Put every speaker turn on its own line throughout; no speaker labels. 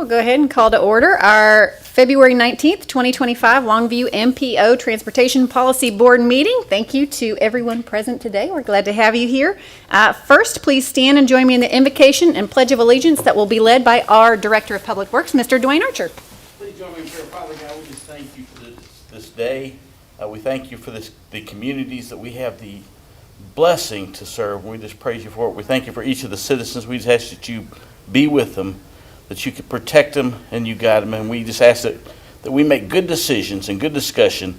we'll go ahead and call to order our February 19th, 2025 Longview MPO Transportation Policy Board meeting. Thank you to everyone present today. We're glad to have you here. First, please stand and join me in the invocation and Pledge of Allegiance that will be led by our Director of Public Works, Mr. Dwayne Archer.
Please join me in prayer. Father God, we just thank you for this day. We thank you for the communities that we have the blessing to serve. We just praise you for it. We thank you for each of the citizens. We just ask that you be with them, that you could protect them and you guide them. And we just ask that we make good decisions and good discussion.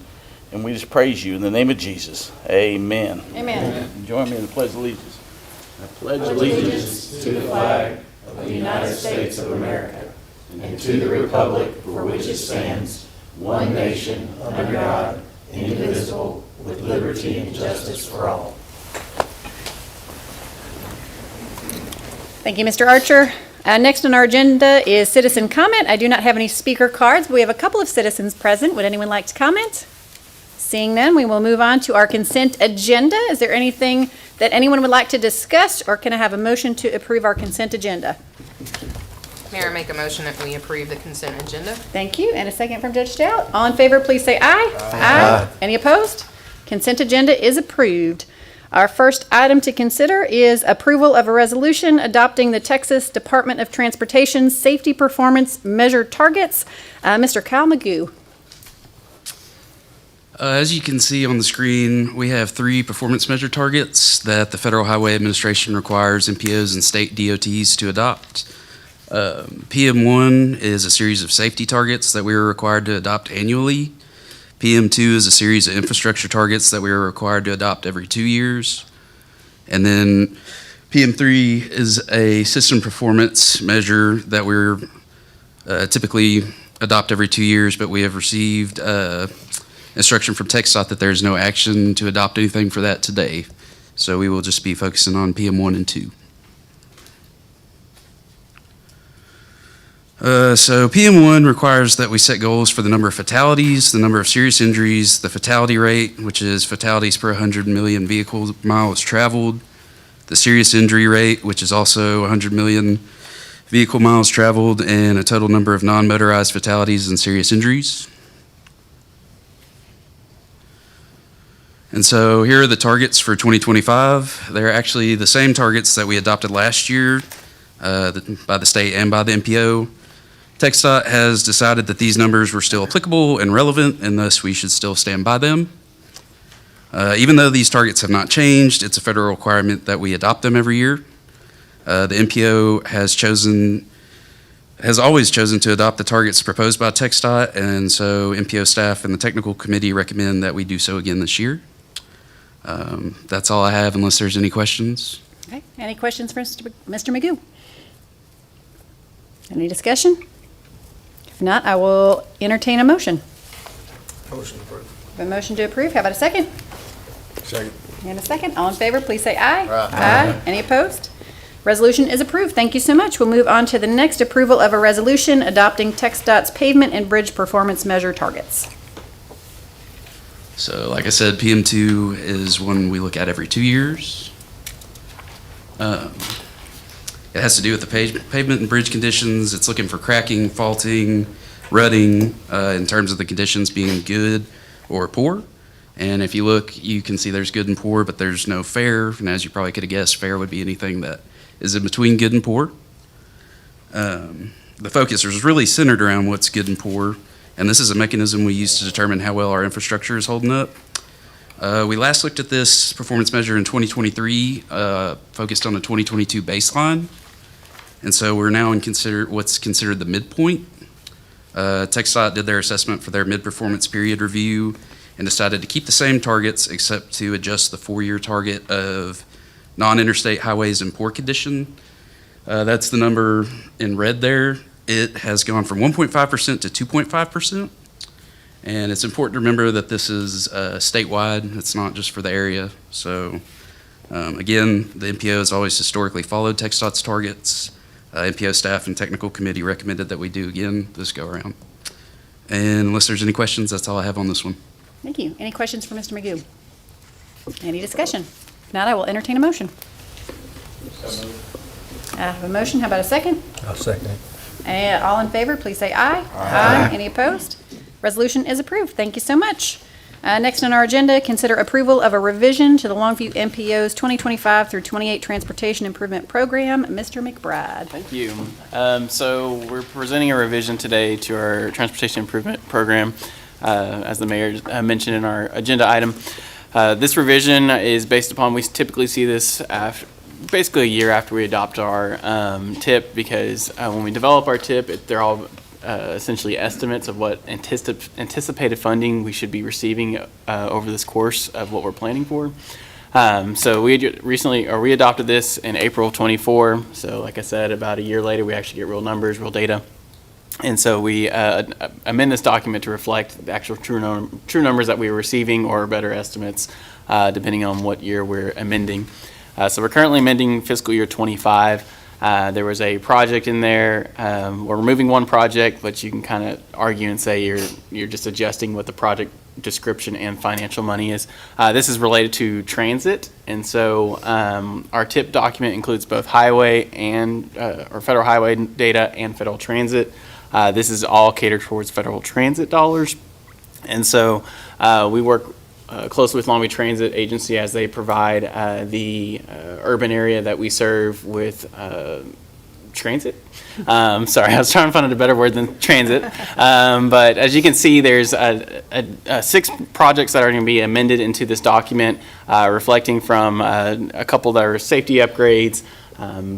And we just praise you in the name of Jesus. Amen.
Amen.
Join me in the Pledge of Allegiance.
I pledge allegiance to the flag of the United States of America and to the republic for which it stands, one nation, under God, indivisible, with liberty and justice for all.
Thank you, Mr. Archer. Next on our agenda is citizen comment. I do not have any speaker cards, but we have a couple of citizens present. Would anyone like to comment? Seeing none, we will move on to our consent agenda. Is there anything that anyone would like to discuss, or can I have a motion to approve our consent agenda?
Mayor, make a motion that we approve the consent agenda.
Thank you. And a second from Judge Stout. All in favor, please say aye. Aye. Any opposed? Consent agenda is approved. Our first item to consider is approval of a resolution adopting the Texas Department of Transportation Safety Performance Measure Targets. Mr. Kyle Magoo.
As you can see on the screen, we have 3 performance measure targets that the Federal Highway Administration requires MPOs and state DOTs to adopt. PM1 is a series of safety targets that we are required to adopt annually. PM2 is a series of infrastructure targets that we are required to adopt every 2 years. And then PM3 is a system performance measure that we're typically adopt every 2 years, but we have received instruction from TxDOT that there's no action to adopt anything for that today. So we will just be focusing on PM1 and 2. So PM1 requires that we set goals for the number of fatalities, the number of serious injuries, the fatality rate, which is fatalities per 100 million vehicle miles traveled, the serious injury rate, which is also 100 million vehicle miles traveled, and a total number of non-motorized fatalities and serious injuries. And so here are the targets for 2025. They're actually the same targets that we adopted last year by the state and by the MPO. TxDOT has decided that these numbers were still applicable and relevant, and thus we should still stand by them. Even though these targets have not changed, it's a federal requirement that we adopt them every year. The MPO has always chosen to adopt the targets proposed by TxDOT, and so MPO staff and the technical committee recommend that we do so again this year. That's all I have, unless there's any questions.
Okay. Any questions for Mr. Magoo? Any discussion? If not, I will entertain a motion.
Motion approved.
A motion to approve. How about a second?
Second.
And a second. All in favor, please say aye.
Aye.
Any opposed? Resolution is approved. Thank you so much. We'll move on to the next approval of a resolution adopting TxDOT's pavement and bridge performance measure targets.
So like I said, PM2 is one we look at every 2 years. It has to do with the pavement and bridge conditions. It's looking for cracking, faulting, rutting, in terms of the conditions being good or poor. And if you look, you can see there's good and poor, but there's no fair. And as you probably could have guessed, fair would be anything that is in between good and poor. The focus is really centered around what's good and poor. And this is a mechanism we use to determine how well our infrastructure is holding up. We last looked at this performance measure in 2023, focused on the 2022 baseline. And so we're now in what's considered the midpoint. TxDOT did their assessment for their mid-performance period review and decided to keep the same targets except to adjust the 4-year target of non-interstate highways in poor condition. That's the number in red there. It has gone from 1.5% to 2.5%. And it's important to remember that this is statewide. It's not just for the area. So again, the MPO has always historically followed TxDOT's targets. MPO staff and technical committee recommended that we do again this go around. And unless there's any questions, that's all I have on this one.
Thank you. Any questions for Mr. Magoo? Any discussion? If not, I will entertain a motion. I have a motion. How about a second?
I'll second it.
All in favor, please say aye. Aye. Any opposed? Resolution is approved. Thank you so much. Next on our agenda, consider approval of a revision to the Longview MPO's 2025 through 28 Transportation Improvement Program. Mr. McBride.
Thank you. So we're presenting a revision today to our Transportation Improvement Program, as the mayor mentioned in our agenda item. This revision is based upon, we typically see this basically a year after we adopt our TIP, because when we develop our TIP, they're all essentially estimates of what anticipated funding we should be receiving over this course of what we're planning for. So we adopted this in April 24. So like I said, about a year later, we actually get real numbers, real data. And so we amend this document to reflect the actual true numbers that we were receiving, or better estimates, depending on what year we're amending. So we're currently amending fiscal year 25. There was a project in there. We're removing one project, but you can kind of argue and say you're just adjusting what the project description and financial money is. This is related to transit, and so our TIP document includes both highway and or federal highway data and federal transit. This is all catered towards federal transit dollars, and so we work closely with Long Beach Transit Agency as they provide the urban area that we serve with transit. Sorry, I was trying to find a better word than transit. But as you can see, there's 6 projects that are going to be amended into this document, reflecting from a couple that are safety upgrades,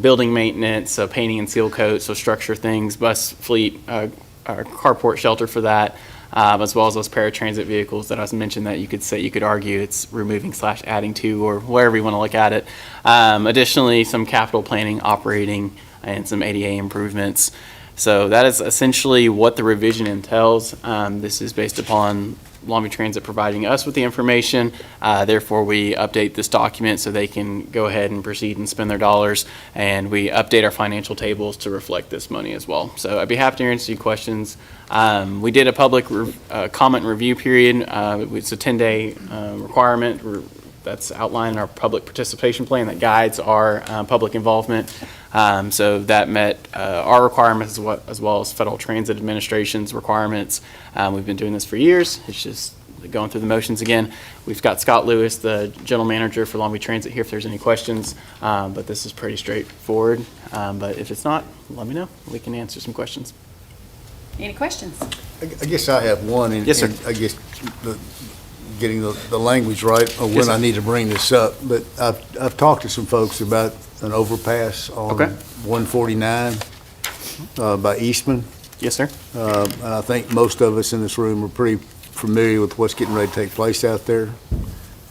building maintenance, so painting and seal coat, so structure things, bus fleet, our carport shelter for that. As well as those paratransit vehicles that I was mentioned that you could argue it's removing / adding to, or wherever you want to look at it. Additionally, some capital planning, operating, and some ADA improvements. So that is essentially what the revision entails. This is based upon Long Beach Transit providing us with the information. Therefore, we update this document so they can go ahead and proceed and spend their dollars, and we update our financial tables to reflect this money as well. So I'd be happy to answer your questions. We did a public comment and review period. It's a 10-day requirement that's outlined in our public participation plan that guides our public involvement. So that met our requirements as well as Federal Transit Administration's requirements. We've been doing this for years. It's just going through the motions again. We've got Scott Lewis, the general manager for Long Beach Transit, here if there's any questions. But this is pretty straightforward. But if it's not, let me know. We can answer some questions.
Any questions?
I guess I have one. And,
Yes, sir.
and I guess getting the language right on when
Yes, sir.
I need to bring this up. But I've talked to some folks about an overpass on
Okay.
149 by Eastman.
Yes, sir.
And I think most of us in this room are pretty familiar with what's getting ready to take place out there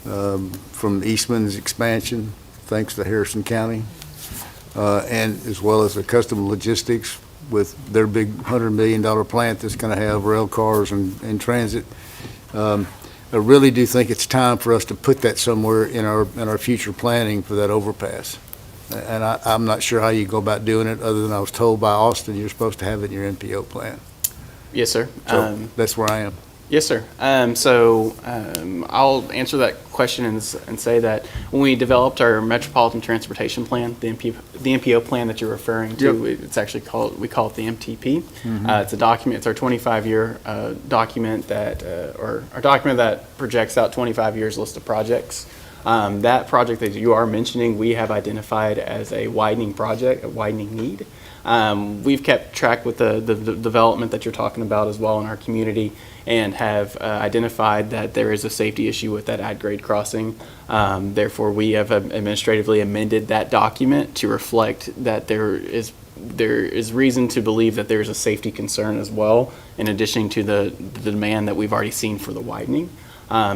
from Eastman's expansion, thanks to Harrison County, and as well as the Custom Logistics with their big $100 million plant that's going to have rail cars and transit. I really do think it's time for us to put that somewhere in our future planning for that overpass. And I'm not sure how you go about doing it, other than I was told by Austin you're supposed to have it in your NPO plan.
Yes, sir.
So that's where I am.
Yes, sir. I'll answer that question and say that when we developed our Metropolitan Transportation Plan, the MPO plan that you're referring to, it's actually we call it the MTP. It's a document. It's our 25-year document our document that projects out 25 years list of projects. That project that you are mentioning, we have identified as a widening project, a widening need. We've kept track with the development that you're talking about as well in our community, and have identified that there is a safety issue with that at-grade crossing. Therefore, we have administratively amended that document to reflect that there is reason to believe that there is a safety concern as well, in addition to the demand that we've already seen for the widening.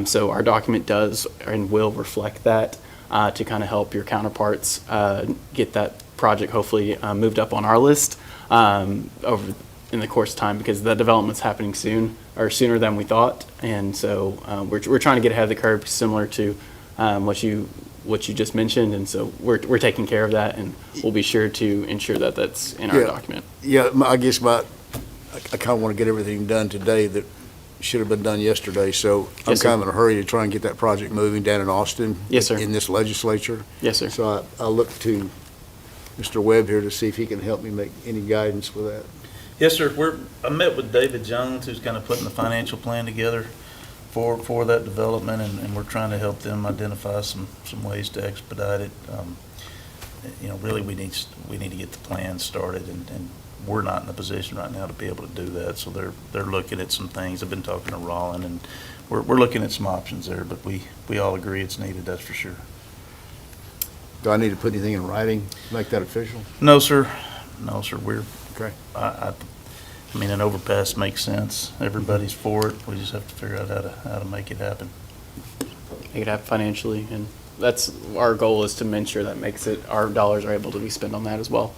So our document does and will reflect that to kind of help your counterparts get that project hopefully moved up on our list over in the course of time, because the development's happening sooner than we thought, and so we're trying to get ahead of the curve, similar to what you just mentioned, and so we're taking care of that, and we'll be sure to ensure that that's in our document.
Yeah, I guess I kind of want to get everything done today that should have been done yesterday, so I'm
Yes, sir.
kind of in a hurry to try and get that project moving down in Austin.
Yes, sir.
In this legislature.
Yes, sir.
So I look to Mr. Webb here to see if he can help me make any guidance with that.
Yes, sir. I met with David Jones, who's kind of putting the financial plan together for that development, and we're trying to help them identify some ways to expedite it. Really, we need to get the plan started, and we're not in a position right now to be able to do that. So they're looking at some things. I've been talking to Rollin, and we're looking at some options there, but we all agree it's needed, that's for sure.
Do I need to put anything in writing, make that official?
No, sir. No, sir.
Okay.
I mean, an overpass makes sense. Everybody's for it. We just have to figure out how to make it happen.
Make it happen financially, and that's our goal, is to ensure that makes it, our dollars are able to be spent on that as well.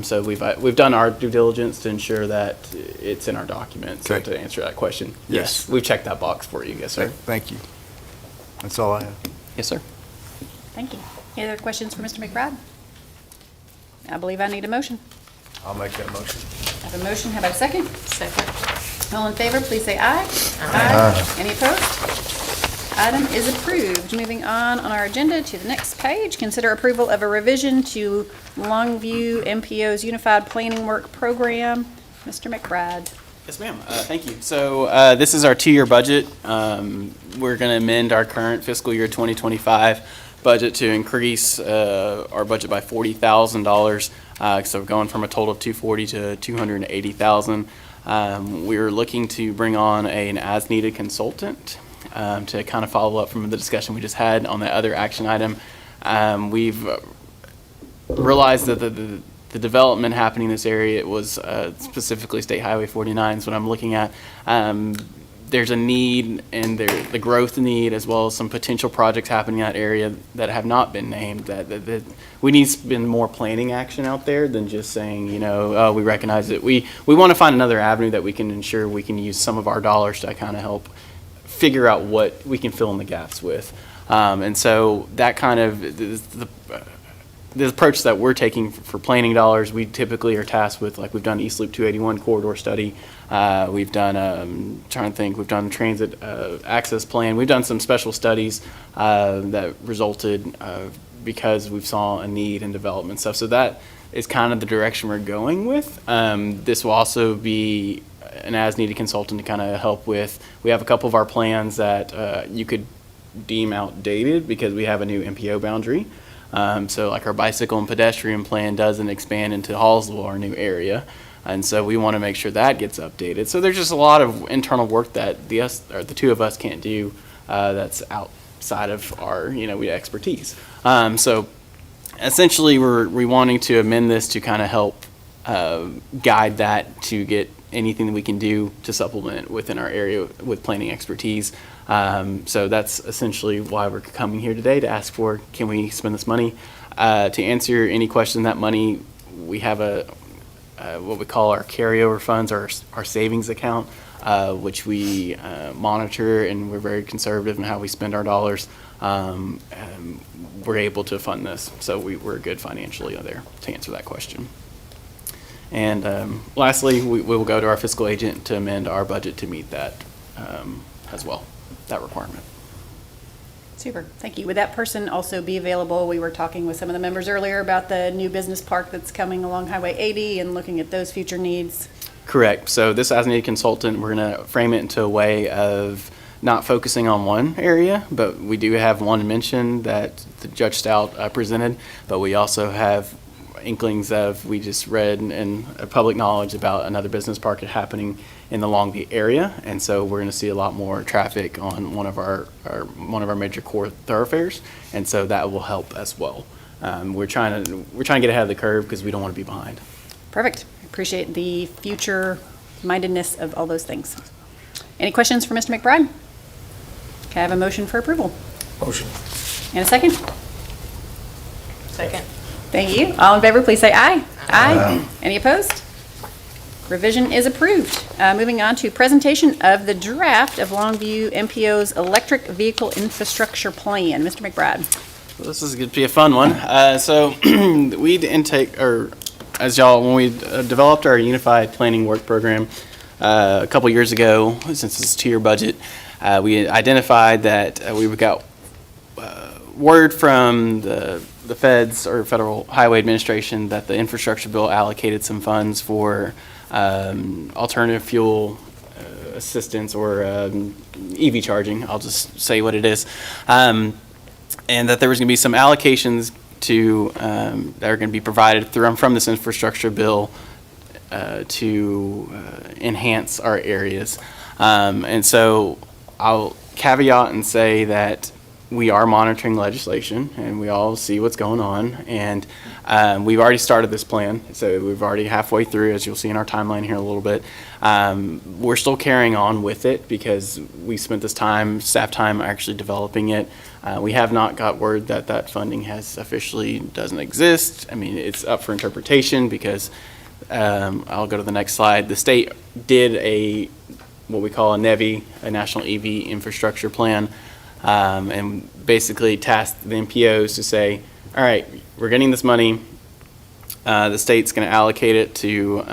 So we've done our due diligence to ensure that it's in our documents. So
Okay.
to answer that question,
Yes.
yes, we've checked that box for you. Yes, sir.
Thank you. That's all I have.
Yes, sir.
Thank you. Any other questions for Mr. McBride? I believe I need a motion.
I'll make that motion.
I have a motion. How about a second?
Second.
All in favor, please say aye. Aye. Any opposed? Item is approved. Moving on our agenda to the next page, consider approval of a revision to Longview MPO's Unified Planning Work Program. Mr. McBride.
Yes, ma'am. Thank you. So this is our 2-year budget. We're going to amend our current fiscal year 2025 budget to increase our budget by $40,000. So we're going from a total of $240,000 to $280,000. We're looking to bring on an as-needed consultant to kind of follow up from the discussion we just had on the other action item. We've realized that the development happening in this area, it was specifically State Highway 49 is what I'm looking at. There's a need, and the growth need, as well as some potential projects happening in that area that have not been named, that we need to spend more planning action out there than just saying, we recognize it. We want to find another avenue that we can ensure we can use some of our dollars to kind of help figure out what we can fill in the gaps with. And so that kind of the approach that we're taking for planning dollars, we typically are tasked with, like we've done East Loop 281 corridor study. We've done, we've done transit access plan. We've done some special studies that resulted because we saw a need in development stuff. So that is kind of the direction we're going with. This will also be an as-needed consultant to kind of help with. We have a couple of our plans that you could deem outdated because we have a new MPO boundary. So like our bicycle and pedestrian plan doesn't expand into Hallsville, our new area. And so we want to make sure that gets updated. So there's just a lot of internal work that the two of us can't do that's outside of our expertise. So essentially we're wanting to amend this to kind of help guide that to get anything that we can do to supplement within our area with planning expertise. So that's essentially why we're coming here today, to ask for, can we spend this money? To answer any question, that money, we have what we call our carryover funds, our savings account, which we monitor, and we're very conservative in how we spend our dollars. We're able to fund this, so we're good financially there to answer that question. And lastly, we will go to our fiscal agent to amend our budget to meet that as well, that requirement.
Super, thank you. Would that person also be available? We were talking with some of the members earlier about the new business park that's coming along Highway 80 and looking at those future needs.
Correct. So this as-needed consultant, we're going to frame it into a way of not focusing on one area, but we do have one mention that the Judge Stout presented, but we also have inklings of, we just read in public knowledge about another business park happening in the Longview area, and so we're going to see a lot more traffic on one of our major core thoroughfares, and so that will help as well. We're trying to get ahead of the curve because we don't want to be behind.
Perfect. Appreciate the future mindedness of all those things. Any questions for Mr. McBride? Can I have a motion for approval?
Motion.
And a second?
Second.
Thank you. All in favor, please say aye. Aye. Any opposed? Revision is approved. Moving on to presentation of the draft of Longview MPO's electric vehicle infrastructure plan. Mr. McBride.
Well, this is going to be a fun one. So we'd intake, or as y'all, when we developed our unified planning work program a couple years ago, since it's a 2-year budget, we identified that we got word from the feds, or Federal Highway Administration, that the infrastructure bill allocated some funds for alternative fuel assistance or EV charging. I'll just say what it is. And that there was going to be some allocations to that are going to be provided from this infrastructure bill to enhance our areas. And so I'll caveat and say that we are monitoring legislation and we all see what's going on. And we've already started this plan. So we've already halfway through, as you'll see in our timeline here in a little bit. We're still carrying on with it because we spent this time, staff time, actually developing it. We have not got word that that funding has officially doesn't exist. I mean, it's up for interpretation because I'll go to the next slide. The state did what we call a NEVI, a National EV Infrastructure Plan, and basically tasked the MPOs to say, all right, we're getting this money. The state's going to allocate it to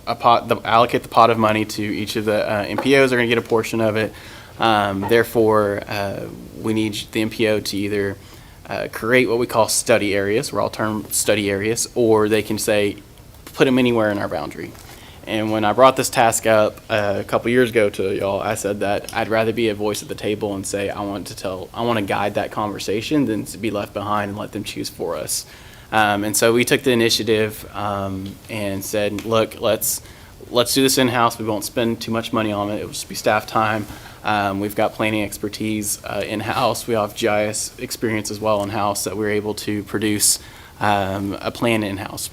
allocate the pot of money to each of the MPOs. Are going to get a portion of it. Therefore, we need the MPO to either create what we call study areas, or I'll term study areas, or they can say, put them anywhere in our boundary. And when I brought this task up a couple years ago to y'all, I said that I'd rather be a voice at the table and say I want to guide that conversation than to be left behind and let them choose for us. And so we took the initiative and said, look, let's do this in-house. We won't spend too much money on it. It will just be staff time. We've got planning expertise in-house. We have GIS experience as well in-house that we're able to produce a plan in-house.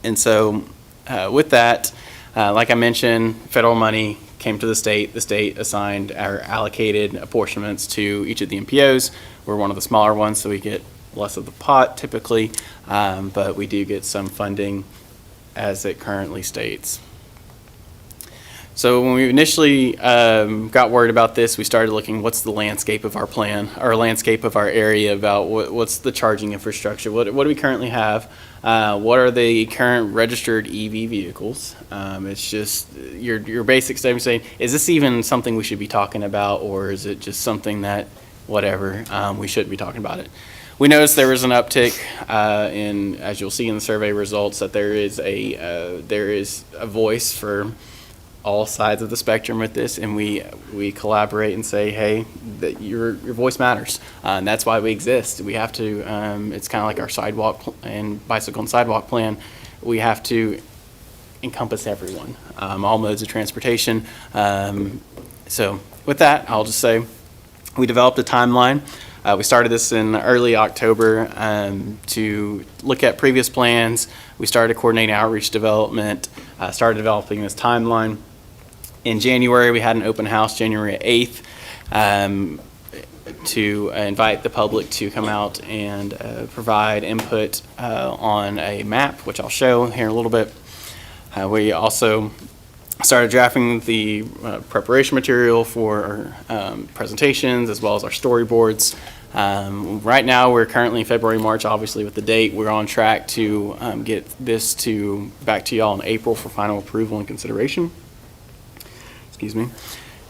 And so with that, like I mentioned, federal money came to the state. The state assigned or allocated apportionments to each of the MPOs. We're one of the smaller ones, so we get less of the pot typically, but we do get some funding as it currently states. So when we initially got worried about this, we started looking what's the landscape of our plan, or landscape of our area, about what's the charging infrastructure, what do we currently have, what are the current registered EV vehicles. It's just your basic statement saying, is this even something we should be talking about, or is it just something that, whatever, we shouldn't be talking about it. We noticed there was an uptick in, as you'll see in the survey results, that there is a voice for all sides of the spectrum with this, and we collaborate and say, hey, that your voice matters, and that's why we exist. We have to. It's kind of like our sidewalk and bicycle and sidewalk plan. We have to encompass everyone, all modes of transportation. So with that, I'll just say we developed a timeline. We started this in early October to look at previous plans. We started coordinating outreach development, started developing this timeline. In January, we had an open house, January 8th, to invite the public to come out and provide input on a map, which I'll show here in a little bit. We also started drafting the preparation material for presentations as well as our storyboards. Right now, we're currently in February, March, obviously with the date. We're on track to get this back to y'all in April for final approval and consideration. Excuse me.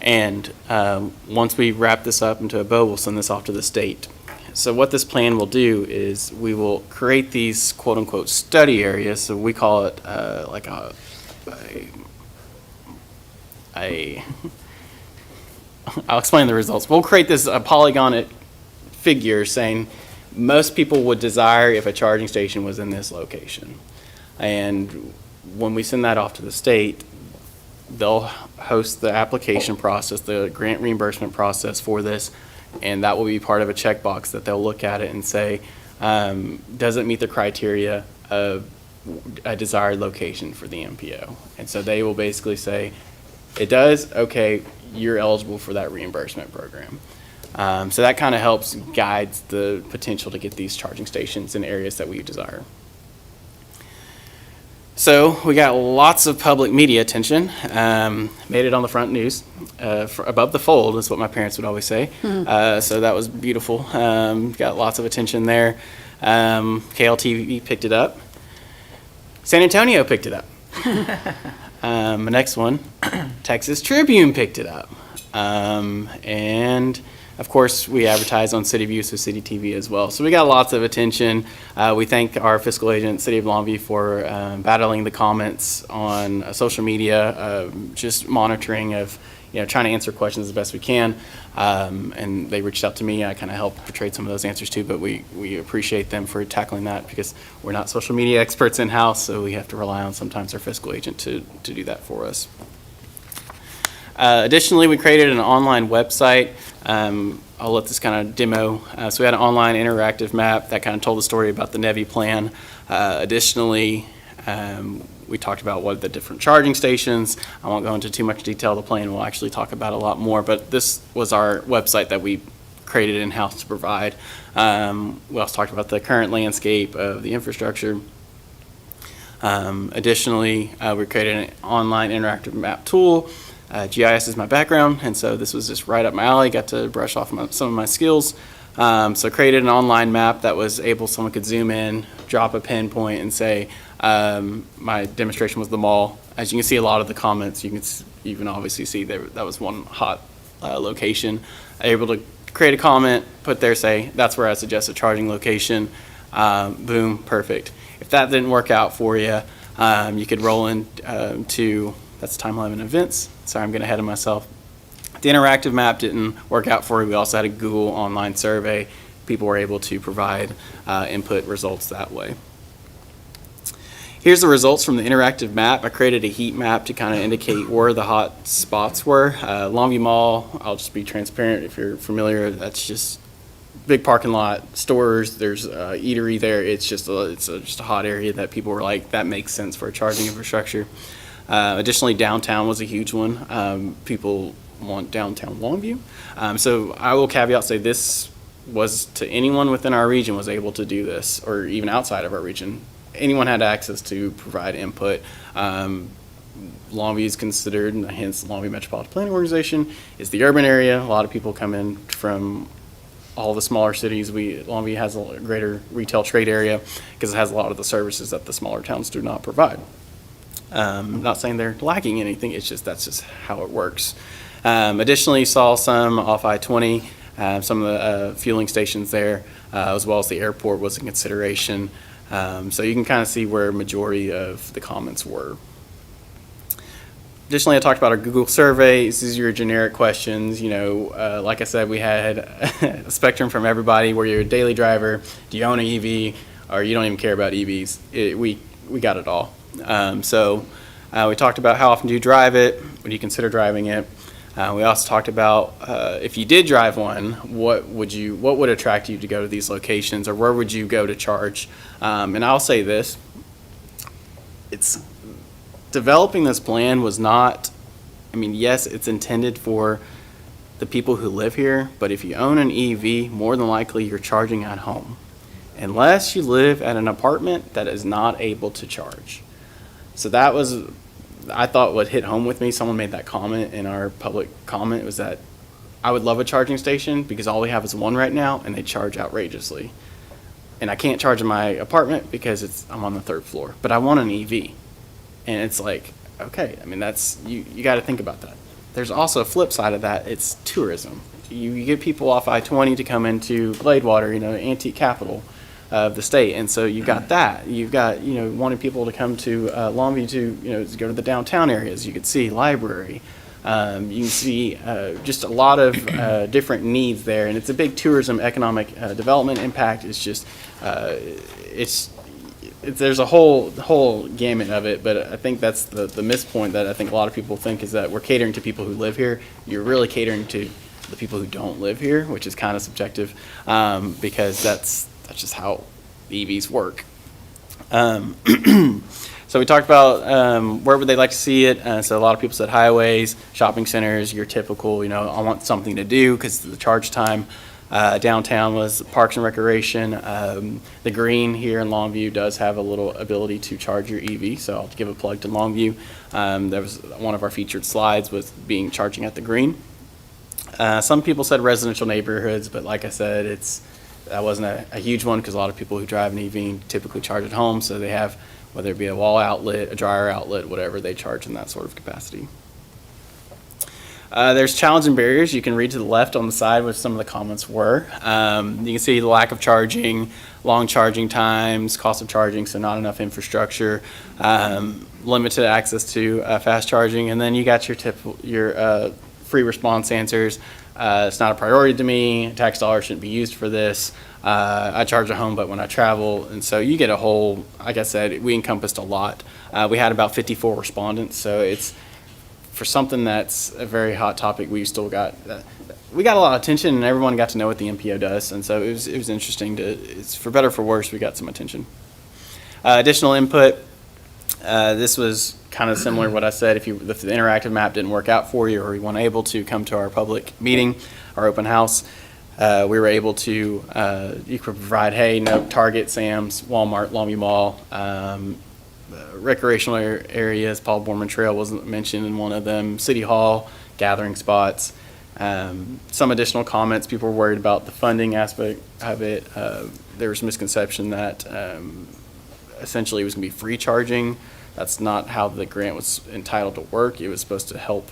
And once we wrap this up into a bow, we'll send this off to the state. So what this plan will do is we will create these quote-unquote study areas. So we call it like I'll explain the results. We'll create this polygon figure saying most people would desire if a charging station was in this location. And when we send that off to the state, they'll host the application process, the grant reimbursement process for this, and that will be part of a checkbox that they'll look at it and say, does it meet the criteria of a desired location for the MPO? And so they will basically say, it does, okay, you're eligible for that reimbursement program. So that kind of helps guide the potential to get these charging stations in areas that we desire. So we got lots of public media attention, made it on the front news, above the fold is what my parents would always say. So that was beautiful. Got lots of attention there. KLTV picked it up. San Antonio picked it up. The next one, Texas Tribune picked it up. And Of course, we advertise on City View, so City TV as well. So we got lots of attention. We thank our fiscal agent, City of Longview, for battling the comments on social media, just monitoring of, trying to answer questions as best we can. And they reached out to me. I kind of helped portray some of those answers too, but we appreciate them for tackling that because we're not social media experts in-house, so we have to rely on sometimes our fiscal agent to do that for us. Additionally, we created an online website. I'll let this kind of demo. So we had an online interactive map that kind of told the story about the NEVI plan. Additionally, we talked about what the different charging stations. I won't go into too much detail. The plan will actually talk about a lot more, but this was our website that we created in-house to provide. We also talked about the current landscape of the infrastructure. Additionally, we created an online interactive map tool. GIS is my background, and so this was just right up my alley. Got to brush off some of my skills. So created an online map that was someone could zoom in, drop a pinpoint, and say, my demonstration was the mall. As you can see, a lot of the comments, you can obviously see that was one hot location. Able to create a comment, put there, say, that's where I suggest a charging location. Boom, perfect. If that didn't work out for you, you could roll in to, that's timeline and events. Sorry, I'm getting ahead of myself. The interactive map didn't work out for you. We also had a Google online survey. People were able to provide input results that way. Here's the results from the interactive map. I created a heat map to kind of indicate where the hot spots were. Longview Mall, I'll just be transparent if you're familiar, that's just big parking lot, stores, there's eatery there. It's just a hot area that people were like, that makes sense for a charging infrastructure. Additionally, downtown was a huge one. People want downtown Longview. So I will caveat say this was to anyone within our region was able to do this, or even outside of our region. Anyone had access to provide input. Longview is considered, hence Longview Metropolitan Planning Organization, is the urban area. A lot of people come in from all the smaller cities. Longview has a greater retail trade area because it has a lot of the services that the smaller towns do not provide. I'm not saying they're lacking anything, that's just how it works. Additionally, saw some off I-20, some of the fueling stations there, as well as the airport was in consideration. So you can kind of see where majority of the comments were. Additionally, I talked about our Google survey. This is your generic questions. Like I said, we had a spectrum from everybody. Were you a daily driver? Do you own an EV? Or you don't even care about EVs? We got it all. So we talked about how often do you drive it? Would you consider driving it? We also talked about if you did drive one, what would attract you to go to these locations, or where would you go to charge? And I'll say this: developing this plan was not. Yes, it's intended for the people who live here, but if you own an EV, more than likely you're charging at home, unless you live at an apartment that is not able to charge. So that was, I thought, what hit home with me. Someone made that comment in our public comment, was that I would love a charging station because all we have is one right now and they charge outrageously. And I can't charge in my apartment because I'm on the 3rd floor, but I want an EV. And it's like, okay, that's, you got to think about that. There's also a flip side of that. It's tourism. You get people off I-20 to come into Gladewater, antique capital of the state, and so you've got that. You've got wanting people to come to Longview to go to the downtown areas. You could see library. You can see just a lot of different needs there, and it's a big tourism economic development impact. It's just there's a whole gamut of it, but I think that's the miss point that I think a lot of people think is that we're catering to people who live here. You're really catering to the people who don't live here, which is kind of subjective, because that's just how EVs work. So we talked about where would they like to see it. So a lot of people said highways, shopping centers, your typical, I want something to do because the charge time. Downtown was Parks and Recreation. The Green here in Longview does have a little ability to charge your EV, so I'll give a plug to Longview. That was one of our featured slides, was charging at the Green. Some people said residential neighborhoods, but like I said, that wasn't a huge one because a lot of people who drive an EV typically charge at home, so they have, whether it be a wall outlet, a dryer outlet, whatever, they charge in that sort of capacity. There's challenging barriers. You can read to the left on the side what some of the comments were. You can see the lack of charging, long charging times, cost of charging, so not enough infrastructure, limited access to fast charging, and then you got your free response answers. It's not a priority to me. Tax dollars shouldn't be used for this. I charge at home, but when I travel, and so you get a whole. Like I said, we encompassed a lot. We had about 54 respondents, so it's. For something that's a very hot topic, we still got we got a lot of attention, and everyone got to know what the MPO does, and so it was interesting to. It's for better or for worse, we got some attention. Additional input. This was kind of similar to what I said. If the interactive map didn't work out for you, or you weren't able to come to our public meeting, our open house, we were able to. You could provide, hey, no, Target, Sam's, Walmart, Longview Mall. Recreational areas, Paul Borman Trail wasn't mentioned in one of them, City Hall, gathering spots. Some additional comments, people were worried about the funding aspect of it. There was misconception that essentially it was going to be free charging. That's not how the grant was entitled to work. It was supposed to help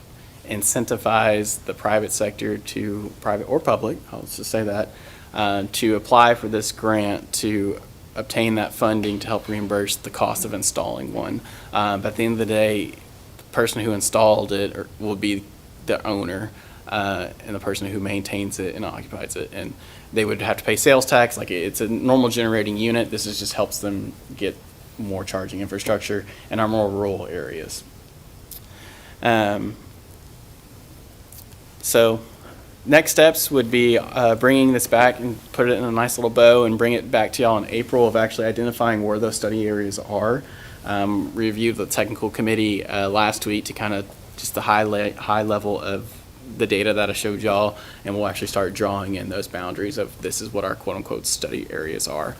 incentivize the private sector to, private or public, I'll just say that, to apply for this grant to obtain that funding to help reimburse the cost of installing one. But at the end of the day, the person who installed it will be the owner, and the person who maintains it and occupies it. And they would have to pay sales tax. Like, it's a normal generating unit. This just helps them get more charging infrastructure in our more rural areas. So next steps would be bringing this back and put it in a nice little bow and bring it back to y'all in April of actually identifying where those study areas are. Review the technical committee last week to kind of just the high level of the data that I showed y'all, and we'll actually start drawing in those boundaries of this is what our quote-unquote study areas are.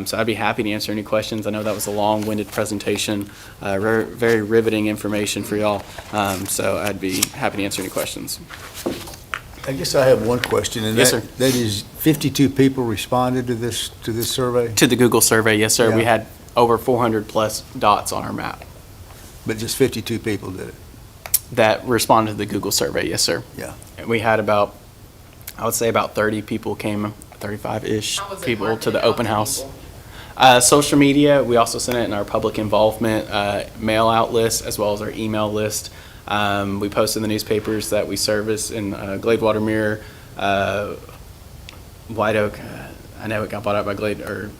So I'd be happy to answer any questions. I know that was a long-winded presentation, very riveting information for y'all, so I'd be happy to answer any questions.
I guess I have one question, and
Yes, sir.
that is 52 people responded to this survey,
To the Google survey, yes, sir. We
Yeah.
had over 400 plus dots on our map
but just 52 people did it.
that responded to the Google survey, yes, sir.
Yeah.
And we had I would say about 30 people came, 35-ish
How was it
people to
marketed
the
out
open
to
house.
people?
Social media, we also sent it in our public involvement mail out list as well as our email list. We posted in the newspapers that we service in Gladewater Mirror, White Oak. I know it got bought out by Glade, or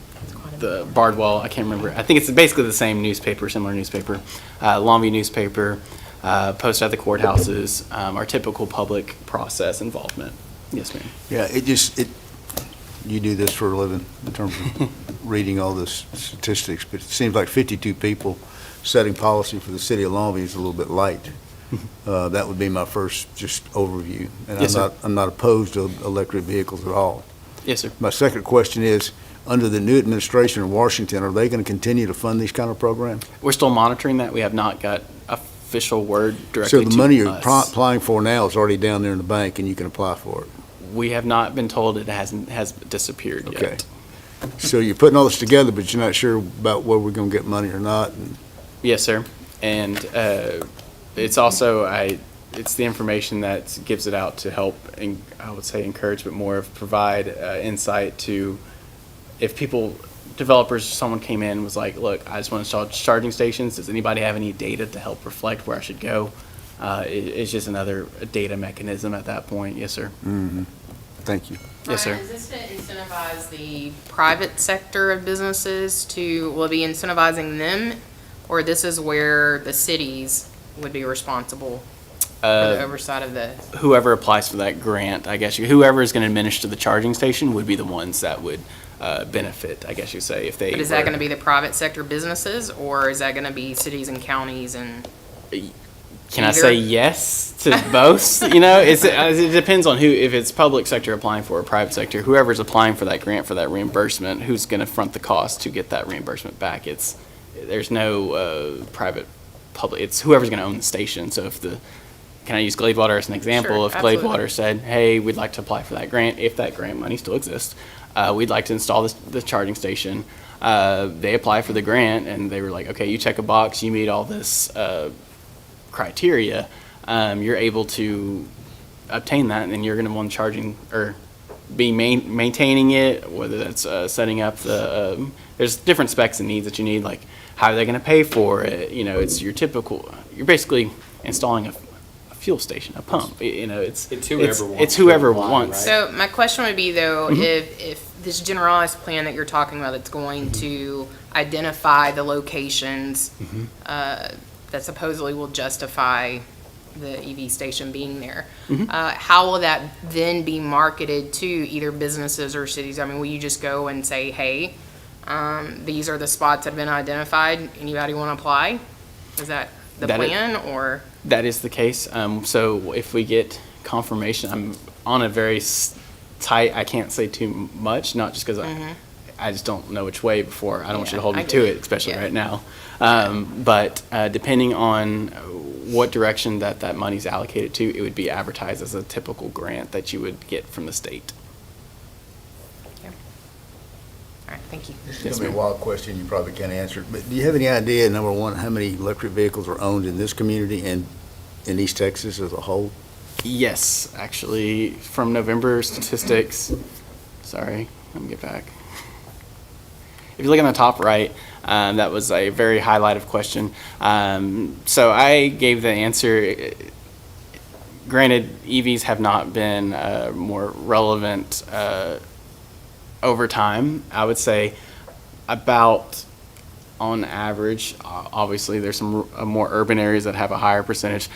the Bardwell, I can't remember. I think it's basically the same newspaper, similar newspaper. Longview newspaper, posted at the courthouses, our typical public process involvement. Yes, ma'am.
Yeah, you do this for a living in terms of reading all the statistics, but it seems like 52 people setting policy for the city of Longview is a little bit light. That would be my first just overview. And
Yes, sir.
I'm not opposed to electric vehicles at all.
Yes, sir.
My second question is, under the new administration in Washington, are they going to continue to fund these kind of programs?
We're still monitoring that. We have not got official word
So
directly to
the money you're
us.
applying for now is already down there in the bank and you can apply for it?
We have not been told it has disappeared
Okay.
yet.
So you're putting all this together, but you're not sure about where we're going to get money or not? And
Yes, sir. And it's also, it's the information that gives it out to help, and I would say encourage, but more of provide insight to, if developers, someone came in and was like, look, I just want to install charging stations. Does anybody have any data to help reflect where I should go? It's just another data mechanism at that point. Yes, sir.
Thank you.
Yes, sir.
Brian, is this to incentivize the private sector of businesses will it be incentivizing them? Or this is where the cities would be responsible for the oversight of this?
Whoever applies for that grant, I guess, whoever is going to administer the charging station would be the ones that would benefit, I guess you say, if they.
But is that gonna be the private sector businesses, or is that gonna be cities and counties and?
Can I say yes to both? It depends on if it's public sector applying for or private sector. Whoever's applying for that grant, for that reimbursement, who's going to front the cost to get that reimbursement back? There's no private, public. It's whoever's going to own the station. So can I use Gladewater as an example?
Sure,
If
absolutely.
Gladewater said, hey, we'd like to apply for that grant, if that grant money still exists, we'd like to install the charging station. They apply for the grant and they were like, okay, you check a box, you meet all this criteria, you're able to obtain that, and then you're going to want charging or be maintaining it, whether that's setting up the, there's different specs and needs that you need, like how are they going to pay for it? You know, it's your typical, you're basically installing a fuel station, a pump. You know, it's
whoever wants
it's whoever
to apply,
wants.
So my question would be though, if this generalized plan that you're talking about, it's going to identify the locations that supposedly will justify the EV station being there, how will that then be marketed to either businesses or cities? I mean, will you just go and say, hey, these are the spots that have been identified, anybody want to apply? Is that the plan, or?
That is the case. So if we get confirmation, I'm on a very tight, I can't say too much, not just because I just don't know which way before. I don't want you to hold me to it, especially right now. But depending on what direction that money's allocated to, it would be advertised as a typical grant that you would get from the state.
All right, thank you.
This is going to be a wild question, you probably can't answer it, but do you have any idea, number one, how many electric vehicles are owned in this community and in East Texas as a whole?
Yes, actually, from November statistics, sorry, let me get back. If you look on the top right, that was a very highlighted question. So I gave the answer. Granted, EVs have not been more relevant over time. I would say about, on average, obviously there's some more urban areas that have a higher percentage.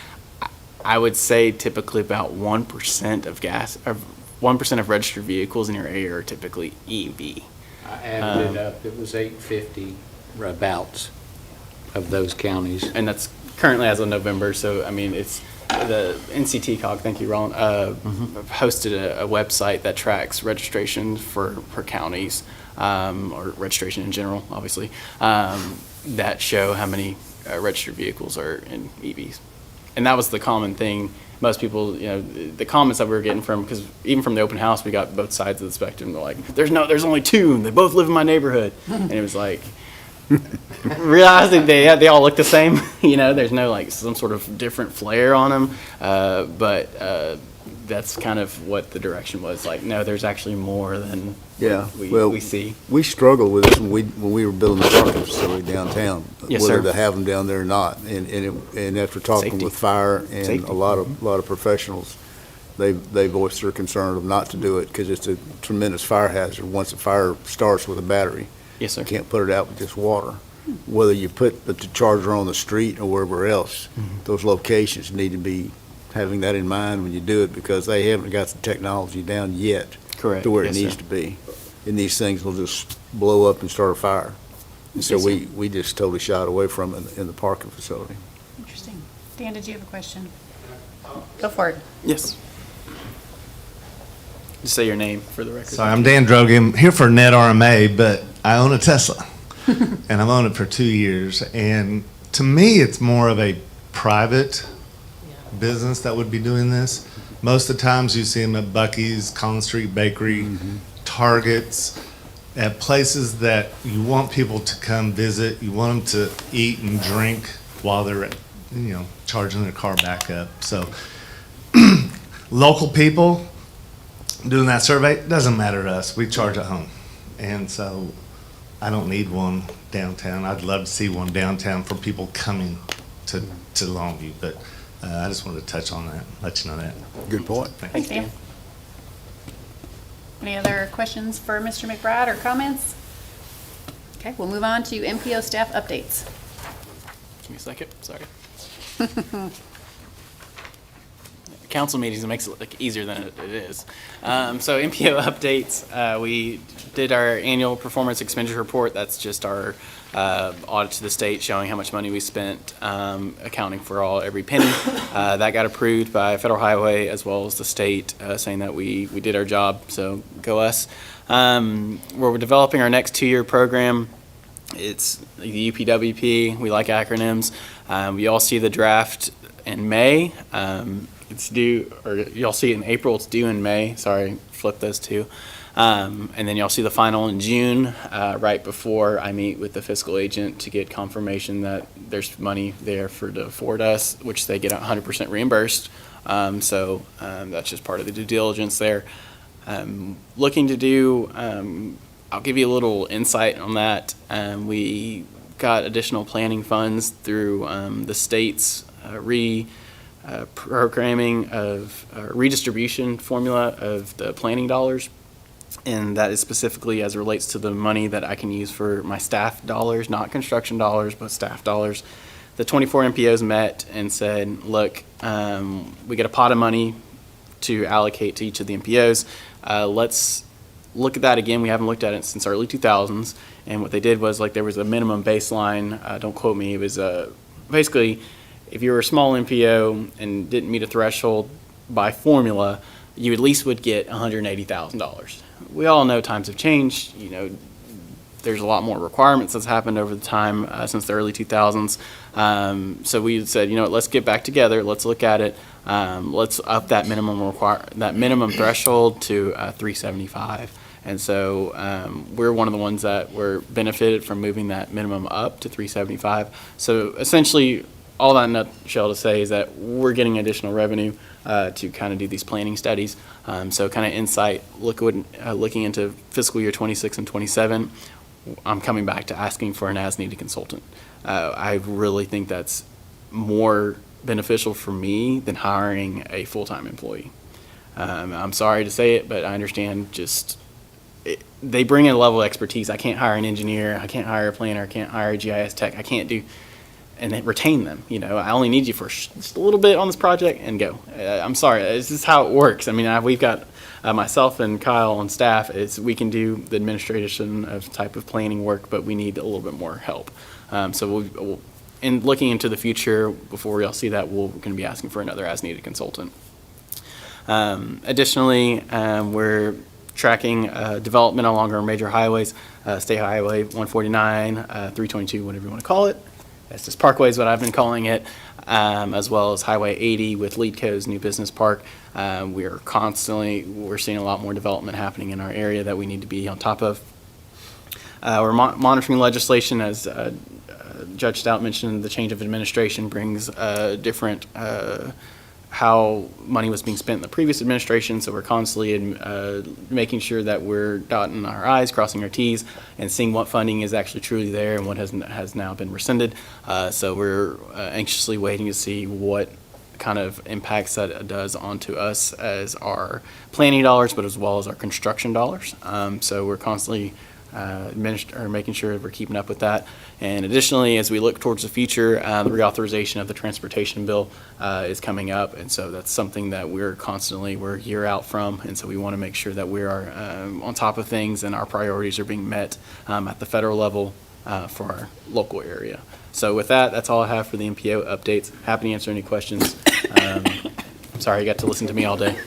I would say typically about 1% of 1% of registered vehicles in your area are typically EV.
I added it up, it was 850 abouts of those counties.
And that's currently as of November, so I mean, it's the NCT-COG, thank you, Roland, hosted a website that tracks registration for counties, or registration in general, obviously, that show how many registered vehicles are in EVs. And that was the common thing. Most people, you know, the comments that we were getting from, because even from the open house, we got both sides of the spectrum. They're like, there's only two, and they both live in my neighborhood. And it was like, realizing they all look the same, you know, there's no like some sort of different flair on them. But that's kind of what the direction was. Like, no, there's actually more than we see.
We struggled with this when we were building the parking facility downtown,
Yes,
whether
sir.
to have them down there or not. And after talking
Safety.
with fire and
Safety.
a lot of professionals, they voiced their concern of not to do it because it's a tremendous fire hazard once a fire starts with a battery.
Yes, sir.
You can't put it out with just water. Whether you put the charger on the street or wherever else, those locations need to be having that in mind when you do it, because they haven't got the technology down yet
Correct.
to where
Yes,
it needs
sir.
to be. And these things will just blow up and start a fire. And so
Yes, sir.
we just totally shied away from it in the parking facility.
Interesting. Dan, did you have a question? Go for it.
Yes. Just say your name for the record.
Sorry, I'm Dan Droege. I'm here for Net RMA, but I own a Tesla, and I've owned it for 2 years. And to me, it's more of a private business that would be doing this. Most of the times you see them at Buc-ee's, Collins Street Bakery, Targets, at places that you want people to come visit. You want them to eat and drink while they're, charging their car back up. So local people doing that survey doesn't matter to us. We charge at home. And so I don't need one downtown. I'd love to see one downtown for people coming to Longview, but I just wanted to touch on that, let you know that.
Good point.
Thanks, Dan. Any other questions for Mr. McBride or comments? Okay, we'll move on to MPO staff updates.
Give me a second, sorry. Council meetings, it makes it look easier than it is. So MPO updates, we did our annual performance expenditure report. That's just our audit to the state showing how much money we spent, accounting for every penny. That got approved by Federal Highway as well as the state, saying that we did our job, so go us. We're developing our next 2-year program. It's the UPWP. We like acronyms. We all see the draft in May. It's due, or you'll see it in April. It's due in May. Sorry, flip those two. And then you'll see the final in June, right before I meet with the fiscal agent to get confirmation that there's money there to afford us, which they get 100% reimbursed. So that's just part of the due diligence there. Looking to do, I'll give you a little insight on that. We got additional planning funds through the state's programming of redistribution formula of the planning dollars. And that is specifically as it relates to the money that I can use for my staff dollars, not construction dollars, but staff dollars. The 24 MPOs met and said, look, we get a pot of money to allocate to each of the MPOs. Let's look at that again. We haven't looked at it since early 2000s. And what they did was, like, there was a minimum baseline. Don't quote me. It was basically, if you were a small MPO and didn't meet a threshold by formula, you at least would get $180,000. We all know times have changed. You know, there's a lot more requirements that's happened over the time since the early 2000s. So we said, you know what, let's get back together. Let's look at it. Let's up that minimum threshold to 375. And so we're one of the ones that were benefited from moving that minimum up to 375. So essentially, all that in a nutshell to say is that we're getting additional revenue to kind of do these planning studies. So kind of insight, looking into fiscal year 26 and 27, I'm coming back to asking for an as-needed consultant. I really think that's more beneficial for me than hiring a full-time employee. I'm sorry to say it, but I understand they bring in a level of expertise. I can't hire an engineer, I can't hire a planner, I can't hire a GIS tech, I can't do, and then retain them. You know, I only need you for just a little bit on this project and go. I'm sorry, this is how it works. I mean, we've got myself and Kyle on staff. We can do the administration of type of planning work, but we need a little bit more help. So in looking into the future, before we all see that, we're going to be asking for another as-needed consultant. Additionally, we're tracking development along our major highways, State Highway 149, 322, whatever you want to call it. That's just Parkway is what I've been calling it, as well as Highway 80 with Leadco's new business park. We're seeing a lot more development happening in our area that we need to be on top of. We're monitoring legislation, as Judge Stout mentioned. The change of administration brings different how money was being spent in the previous administration, so we're constantly making sure that we're dotting our I's, crossing our T's, and seeing what funding is actually truly there and what has now been rescinded. So we're anxiously waiting to see what kind of impacts that does onto us as our planning dollars, but as well as our construction dollars. So we're constantly making sure we're keeping up with that. And additionally, as we look towards the future, the reauthorization of the transportation bill is coming up, and so that's something that we're a year out from, and so we want to make sure that we are on top of things and our priorities are being met at the federal level for our local area. So with that, that's all I have for the MPO updates. Happy to answer any questions. I'm sorry you got to listen to me all day.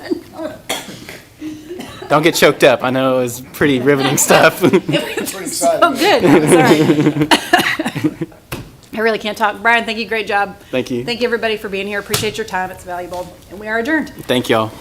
Don't get choked up. I know it was pretty riveting stuff.
So good. Sorry. I really can't talk. Brian, thank you. Great job.
Thank you.
Thank you, everybody, for being here. Appreciate your time. It's valuable. And we are adjourned.
Thank y'all.